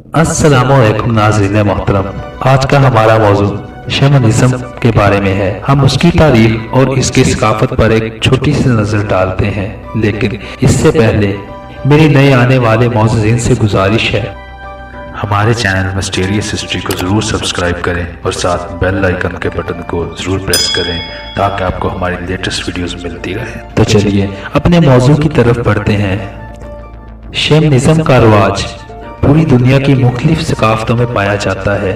अस्सलामु अलैकुम नाज़रीन मोहतरम। आज का हमारा मौजू शैमनिज़्म के बारे में है। हम उसकी तारीख और इसकी सकाफत पर एक छोटी सी नज़र डालते हैं, लेकिन इससे पहले मेरी नए आने वाले मौजूदीन से गुजारिश है, हमारे चैनल मिस्टीरियस हिस्ट्री को ज़रूर सब्सक्राइब करें और साथ बेल आइकन के बटन को ज़रूर प्रेस करें ताकि आपको हमारी लेटेस्ट वीडियोस मिलती रहे। तो चलिए अपने मौजू की तरफ बढ़ते हैं। शैमनिज़्म का रवाज पूरी दुनिया की मुख्तलिफ सकाफ़तों में पाया जाता है,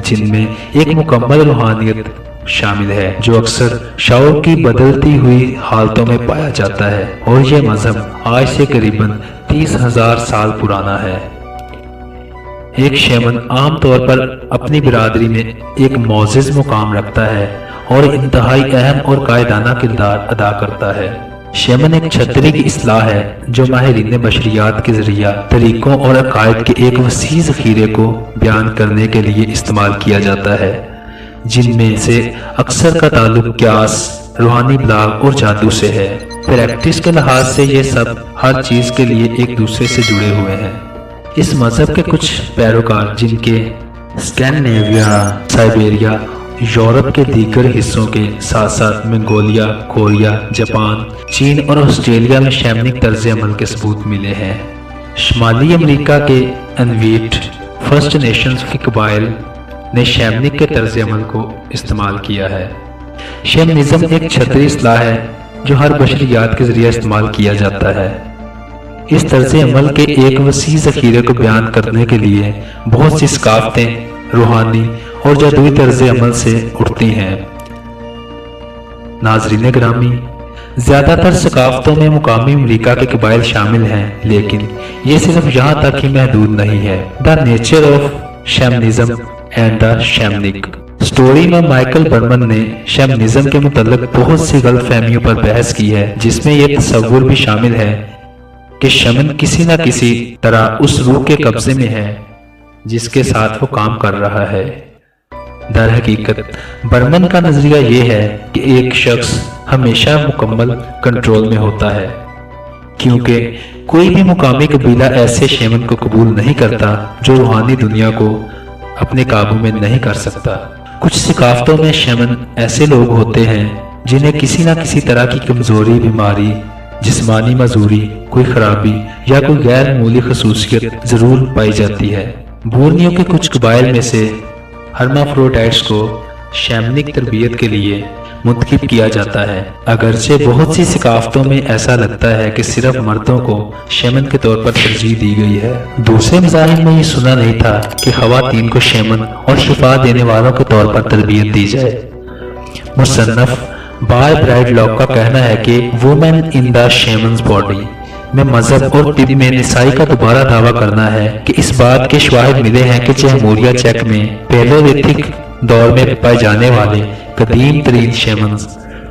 जिनमें एक मुकम्मल रूहानियत शामिल है जो अक्सर शऊर की बदलती हुई हालतों में पाया जाता है, और यह मजहब आज से करीबन 30,000 साल पुराना है। एक शैमन आम तौर पर अपनी बिरादरी में एक मोअज़्ज़िज़ मुकाम रखता है और इंतहाई अहम और कायदाना किरदार अदा करता है। शैमन एक छतरी की इस्लाह है जो माहिरीन बशरियात के जरिया तरीकों और अकायद के एक वसी ज़ख़ीरे को बयान करने के लिए इस्तेमाल किया जाता है, जिनमें से अक्सर का ताल्लुक क़यास, रूहानी बलाग और जादू से है। प्रैक्टिस के लिहाज से ये सब हर चीज़ के लिए एक दूसरे से जुड़े हुए हैं। इस मजहब के कुछ पैरोकार, जिनके स्कैंडिनेविया, साइबेरिया, यूरोप के दीगर हिस्सों के साथ साथ मंगोलिया, कोरिया, जापान, चीन और ऑस्ट्रेलिया में शैमनिक तर्ज अमल के सबूत मिले हैं। शुमाली अमेरिका के इन्वीट फर्स्ट नेशंस के कबाइल ने शैमनिक के तर्ज अमल को इस्तेमाल किया है। शैमनिज़्म एक छतरी इस्लाह है जो हर बशरियात के जरिए इस्तेमाल किया जाता है। इस तर्ज अमल के एक वसी ज़ख़ीरे को बयान करने के लिए बहुत सी सकाफ़तें रूहानी और जादुई तर्ज अमल से उठती हैं। नाज़रीन ग्रामी, ज़्यादातर सकाफ़तों में मुकामी अमेरिका के कबाइल शामिल हैं, लेकिन ये सिर्फ यहाँ तक ही महदूद नहीं है। The nature of shamanism and the shamanic story में माइकल बर्मन ने शैमनिज़्म के मुतल्लिक़ बहुत सी गलतफहमियों पर बहस की है, जिसमें यह तसव्वुर भी शामिल है कि शैमन किसी न किसी तरह उस रूह के कब्जे में है जिसके साथ वो काम कर रहा है। दर हकीकत बर्मन का नजरिया ये है कि एक शख्स हमेशा मुकम्मल कंट्रोल में होता है, क्योंकि कोई भी मुकामी कबीला ऐसे शैमन को कबूल नहीं करता जो रूहानी दुनिया को अपने काबू में नहीं कर सकता। कुछ सकाफ़तों में शैमन ऐसे लोग होते हैं जिन्हें किसी न किसी तरह की कमजोरी, बीमारी, जिस्मानी मजूरी, कोई खराबी या कोई गैर मामूली खसूसियत जरूर पाई जाती है। बोर्नियो के कुछ कबाइल में से हर्माफ्रोडाइट्स को शैमनिक तरबियत के लिए मुंतखब किया जाता है, अगरचे बहुत सी सकाफ़तों में ऐसा लगता है कि सिर्फ मर्दों को शैमन के तौर पर तरजीह दी गई है। दूसरे मज़ाहिब में ये सुना नहीं था कि ख़वातीन को शैमन और शिफा देने वालों के तौर पर तरबियत दी जाए। मुसन्नफ बाय ब्राइड लॉक का कहना है कि वुमेन इन द शैमन्स बॉडी में मजहब और तिब में निसाई का दोबारा दावा करना है कि इस बात के शवाहिद मिले हैं कि जमहूरिया चेक में पैलेओलिथिक दौर में पाए जाने वाले कदीम तरीन शैमन्स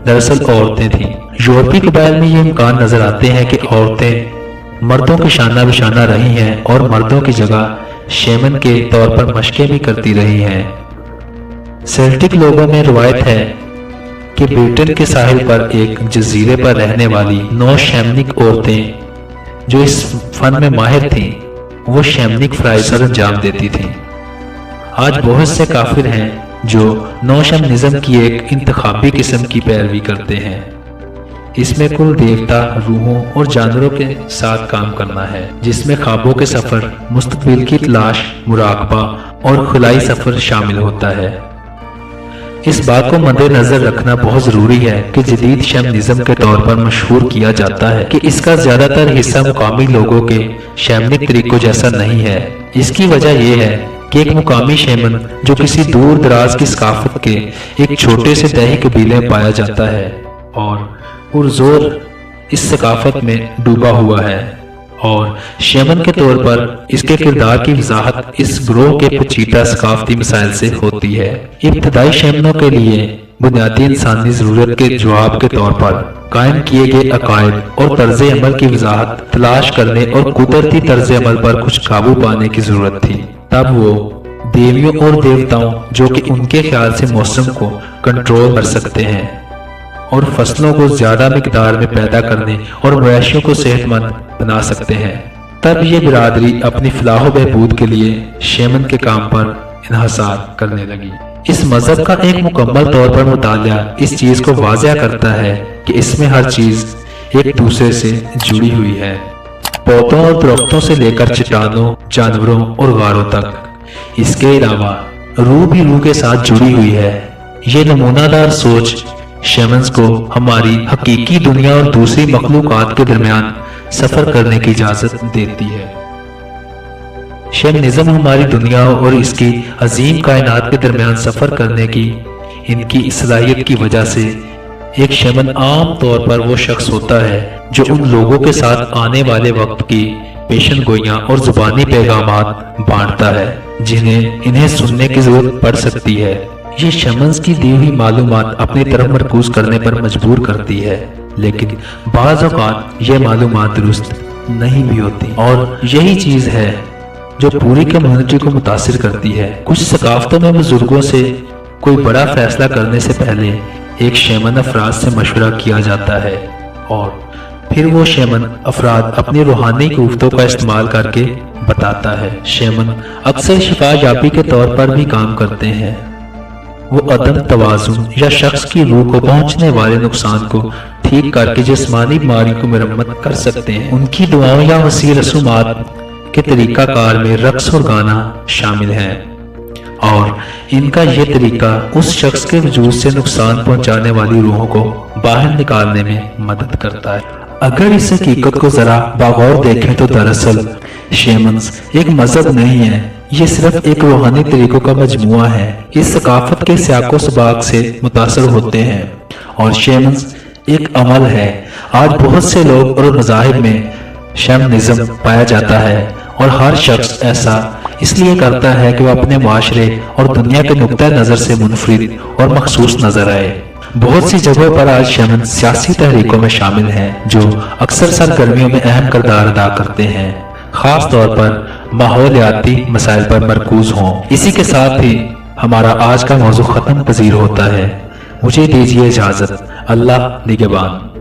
दरअसल औरतें थीं। यूरोपीय कबाइल में ये इम्कान नजर आते हैं कि औरतें मर्दों के शाना बिशाना रही हैं और मर्दों की जगह शैमन के तौर पर मशकें भी करती रही हैं। सेल्टिक लोगों में रवायत है कि ब्रिटेन के साहिल पर एक जजीरे पर रहने वाली 9 शैमनिक औरतें जो इस फन में माहिर थीं, वो शैमनिक फ्राइज अंजाम देती थीं। आज बहुत से काफिर हैं जो नौ शैमनिज़्म की एक इंतखाबी किस्म की पैरवी करते हैं। इसमें कुल देवता, रूहों और जानवरों के साथ काम करना है, जिसमें ख्वाबों के सफर, मुस्तकबिल की तलाश, मुराकबा और खुलाई सफर शामिल होता है। इस बात को मद्देनजर रखना बहुत जरूरी है कि जदीद शैमनिज़्म के तौर पर मशहूर किया जाता है कि इसका ज्यादातर हिस्सा मुकामी लोगों के शैमनिक तरीकों जैसा नहीं है। इसकी वजह यह है कि एक मुकामी शैमन जो किसी दूर दराज की सकाफत के एक छोटे से तही कबीले में पाया जाता है और पुरजोर इस सकाफत में डूबा हुआ है, और शैमन के तौर पर इसके किरदार की वजाहत इस ग्रोह के पेचीदा सकाफती मसाइल से होती है। इब्तदाई शैमनों के लिए बुनियादी इंसानी जरूरत के जवाब के तौर पर कायम किए गए अकायद और तर्ज अमल की वजाहत तलाश करने और कुदरती तर्ज अमल पर कुछ काबू पाने की जरूरत थी। तब वो देवियों और देवताओं जो कि उनके ख्याल से मौसम को कंट्रोल कर सकते हैं और फसलों को ज्यादा मिकदार में पैदा करने और मवेशियों को सेहतमंद बना सकते हैं, तब ये बिरादरी अपनी फलाह बहबूद के लिए शेमन के काम पर इन्हसार करने लगी। इस मजहब का एक मुकम्मल तौर पर मुतालिया इस चीज को वाज़ह करता है कि इसमें हर चीज एक दूसरे से जुड़ी हुई है। पौधों और दरख्तों से लेकर चट्टानों, जानवरों और गारों तक। इसके अलावा रूह भी रूह के साथ जुड़ी हुई है। ये नमूनादार सोच शेमन्स को हमारी हकीकी दुनिया और दूसरी मखलूकात के दरमियान सफर करने की इजाजत देती है। शैमनिज्म हमारी दुनिया और इसकी अजीम कायनात के दरमियान सफर करने की इनकी सलाहियत की वजह से एक शैमन आम तौर पर वो शख्स होता है जो उन लोगों के साथ आने वाले वक्त की पेशन गोइयां और जुबानी पैगामात बांटता है जिन्हें इन्हें सुनने की जरूरत पड़ सकती है। ये शैमन्स की दी हुई मालूमात अपनी तरफ मरकूज करने पर मजबूर करती है, लेकिन बाज़ औक़ात ये मालूमात दुरुस्त नहीं भी होती और यही चीज है जो पूरी कम्युनिटी को मुतासिर करती है। कुछ सकाफतों में बुजुर्गों से कोई बड़ा फैसला करने से पहले एक शैमन अफराद से मशवरा किया जाता है और फिर वो शैमन अफराद अपनी रूहानी कुव्वतों का इस्तेमाल करके बताता है। शैमन अक्सर शिफा याबी के तौर पर भी काम करते हैं। वो अदम तवाज़ुन या शख्स की रूह को पहुंचने वाले नुकसान को ठीक करके जिस्मानी बीमारी को मरम्मत कर सकते हैं। उनकी दुआओं या वसी रसूमात के तरीकाकार में रक्स और गाना शामिल है और इनका यह तरीका उस शख्स के वजूद से नुकसान पहुंचाने वाली रूहों को बाहर निकालने में मदद करता है। अगर इस हकीकत को जरा बागौर देखें तो दरअसल शैमन्स एक मजहब नहीं है, ये सिर्फ एक रूहानी तरीकों का मजमुआ है। इस सकाफत के सियाको सबाक से मुतासर होते हैं और शैमन्स एक अमल है। आज बहुत से लोग और मज़ाहिब में शैमनिज्म पाया जाता है और हर शख्स ऐसा इसलिए करता है कि वह अपने माशरे और दुनिया के नुक्ता नजर से मुनफरिद और मखसूस नजर आए। बहुत सी जगहों पर आज शैमन सियासी तहरीकों में शामिल हैं जो अक्सर सरगर्मियों में अहम किरदार अदा करते हैं, खास तौर पर माहौलियाती मसाइल पर मरकूज हों। इसी के साथ ही हमारा आज का मौजू खत्म पजीर होता है। मुझे दीजिए इजाजत। अल्लाह निगहबान।